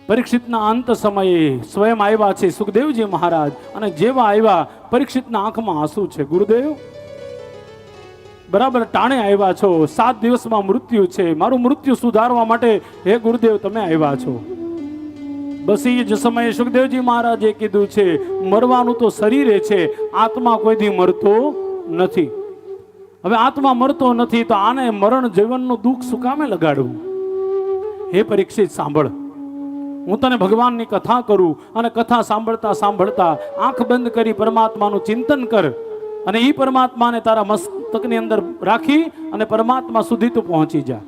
પરીક્ષિતના અંત સમયે સ્વયં આવ્યા છે સુખદેવજી મહારાજ, અને જેવા આવ્યા પરીક્ષિતના આંખમાં આંસુ છે. ગુરુદેવ બરાબર ટાણે આવ્યા છો, 7 દિવસમાં મૃત્યુ છે, મારું મૃત્યુ સુધારવા માટે હે ગુરુદેવ તમે આવ્યા છો. બસ એ જ સમયે સુખદેવજી મહારાજે કીધું છે, મરવાનું તો શરીરે છે, આત્મા કોઈ દી મરતો નથી. હવે આત્મા મરતો નથી તો આને મરણ જીવનનું દુઃખ શું કામે લગાડવું? હે પરીક્ષિત સાંભળ, હું તને ભગવાનની કથા કરું, અને કથા સાંભળતા સાંભળતા આંખ બંધ કરી પરમાત્માનું ચિંતન કર, અને એ પરમાત્માને તારા મસ્તકની અંદર રાખી અને પરમાત્મા સુધી તું પહોંચી જા.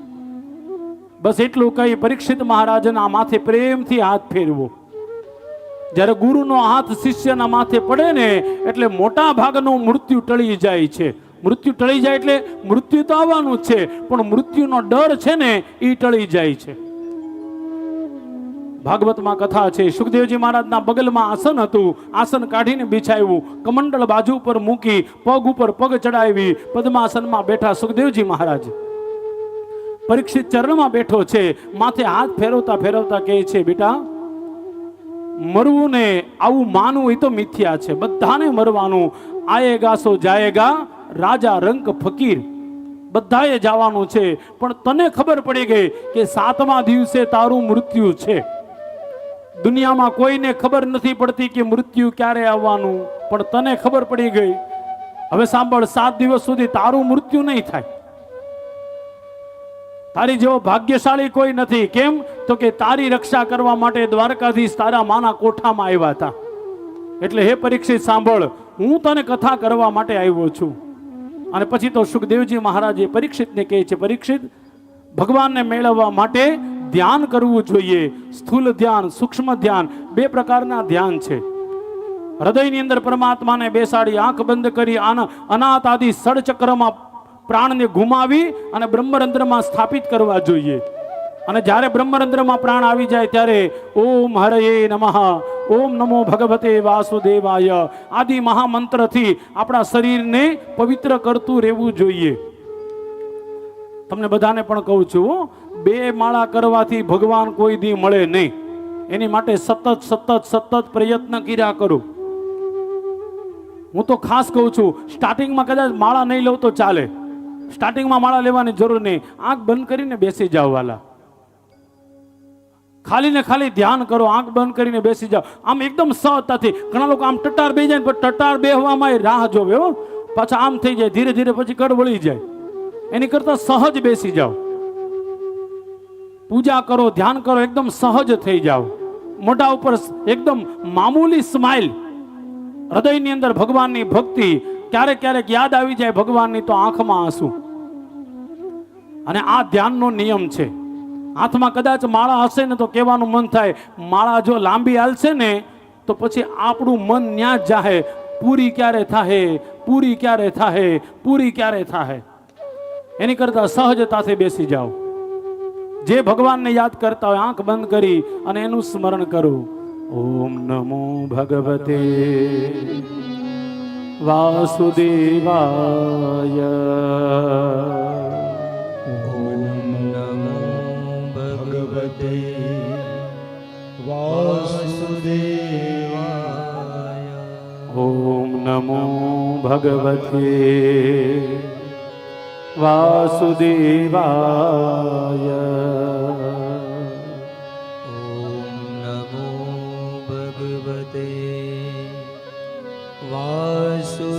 બસ એટલું કહી પરીક્ષિત મહારાજના માથે પ્રેમથી હાથ ફેરવો. જ્યારે ગુરુનો હાથ શિષ્યના માથે પડે ને એટલે મોટા ભાગનું મૃત્યુ ટળી જાય છે. મૃત્યુ ટળી જાય એટલે મૃત્યુ તો આવવાનું જ છે, પણ મૃત્યુનો ડર છે ને એ ટળી જાય છે. ભાગવતમાં કથા છે, સુખદેવજી મહારાજના બગલમાં આસન હતું, આસન કાઢીને બિછાવ્યું, કમંડળ બાજુ પર મૂકી પગ ઉપર પગ ચડાવી પદ્માસનમાં બેઠા સુખદેવજી મહારાજ. પરીક્ષિત ચરણમાં બેઠો છે, માથે હાથ ફેરવતા ફેરવતા કહે છે, બેટા મરવું ને આવું માનવું એ તો મિથ્યા છે, બધાને મરવાનું. આયેગા સો જાયેગા, રાજા રંક ફકીર, બધાએ જવાનું છે. પણ તને ખબર પડી ગઈ કે 7મા દિવસે તારું મૃત્યુ છે. દુનિયામાં કોઈને ખબર નથી પડતી કે મૃત્યુ ક્યારે આવવાનું, પણ તને ખબર પડી ગઈ. હવે સાંભળ, 7 દિવસ સુધી તારું મૃત્યુ નહીં થાય. તારી જેવો ભાગ્યશાળી કોઈ નથી. કેમ? તો કે તારી રક્ષા કરવા માટે દ્વારકાધીશ તારા માના કોઠામાં આવ્યા હતા. એટલે હે પરીક્ષિત સાંભળ, હું તને કથા કરવા માટે આવ્યો છું. અને પછી તો સુખદેવજી મહારાજે પરીક્ષિતને કહે છે, પરીક્ષિત ભગવાનને મેળવવા માટે ધ્યાન કરવું જોઈએ. સ્થૂલ ધ્યાન, સૂક્ષ્મ ધ્યાન, 2 પ્રકારના ધ્યાન છે. હૃદયની અંદર પરમાત્માને બેસાડી આંખ બંધ કરી અનાથ આદિ સડચક્રમાં પ્રાણને ઘુમાવી અને બ્રહ્મરંધ્રમાં સ્થાપિત કરવા જોઈએ. અને જ્યારે બ્રહ્મરંધ્રમાં પ્રાણ આવી જાય ત્યારે ઓમ હરયે નમઃ, ઓમ નમો ભગવતે વાસુદેવાય આદિ મહામંત્રથી આપણા શરીરને પવિત્ર કરતું રહેવું જોઈએ. તમને બધાને પણ કહું છું, 2 માળા કરવાથી ભગવાન કોઈ દી મળે નહીં. એની માટે સતત પ્રયત્ન કર્યા કરો. હું તો ખાસ કહું છું, સ્ટાર્ટિંગમાં કદાચ માળા નહીં લઉં તો ચાલે, સ્ટાર્ટિંગમાં માળા લેવાની જરૂર નહીં. આંખ બંધ કરીને બેસી જાઓ વાલા, ખાલી ને ખાલી ધ્યાન કરો, આંખ બંધ કરીને બેસી જાઓ. આમ એકદમ સહજતાથી. ઘણા લોકો આમ ટટાર બે જાય, પણ ટટાર બેહવામાં રાહ જોવે હો, પાછા આમ થઈ જાય, ધીરે ધીરે પછી કડ વળી જાય. એની કરતા સહજ બેસી જાઓ, પૂજા કરો, ધ્યાન કરો, એકદમ સહજ થઈ જાઓ. મોઢા ઉપર એકદમ મામૂલી સ્માઇલ, હૃદયની અંદર ભગવાનની ભક્તિ. ક્યારેક ક્યારેક યાદ આવી જાય ભગવાનની તો આંખમાં આંસુ. અને આ ધ્યાનનો નિયમ છે. હાથમાં કદાચ માળા હશે ને તો કહેવાનું મન થાય, માળા જો લાંબી હાલશે ને તો પછી આપણું મન ન્યા જ જાહે, પૂરી ક્યારે થાહે, પૂરી ક્યારે થાહે, પૂરી ક્યારે થાહે. એની કરતા સહજતાથી બેસી જાઓ. જે ભગવાનને યાદ કરતા હોય આંખ બંધ કરી અને એનું સ્મરણ કરો. ઓમ નમો ભગવતે વાસુદેવાય, ઓમ નમો ભગવતે વાસુદેવાય, ઓમ નમો ભગવતે વાસુદેવાય, ઓમ નમો ભગવતે વાસુદેવાય.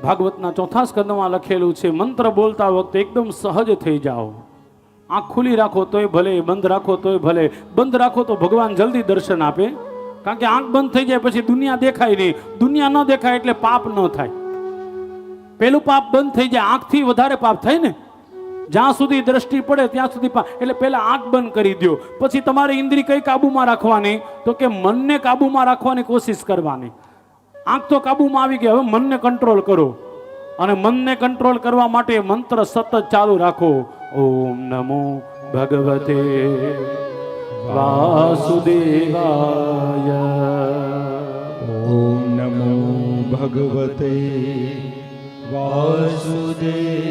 ભાગવતના 4થા સ્કંદમાં લખેલું છે, મંત્ર બોલતા વખતે એકદમ સહજ થઈ જાઓ. આંખ ખુલ્લી રાખો તોય ભલે, બંધ રાખો તોય ભલે. બંધ રાખો તો ભગવાન જલ્દી દર્શન આપે, કારણ કે આંખ બંધ થઈ જાય પછી દુનિયા દેખાય નહીં. દુનિયા ન દેખાય એટલે પાપ ન થાય. પેલું પાપ બંધ થઈ જાય, આંખથી વધારે પાપ થાય ને. જ્યાં સુધી દ્રષ્ટિ પડે ત્યાં સુધી પાપ. એટલે પહેલા આંખ બંધ કરી દો, પછી તમારી ઇન્દ્રિય કઈ કાબુમાં રાખવાની? તો કે મનને કાબુમાં રાખવાની કોશિશ કરવાની. આંખ તો કાબુમાં આવી ગઈ, હવે મનને કંટ્રોલ કરો. અને મનને કંટ્રોલ કરવા માટે મંત્ર સતત ચાલુ રાખો. ઓમ નમો ભગવતે વાસુદેવાય, ઓમ નમો ભગવતે વાસુદેવાય,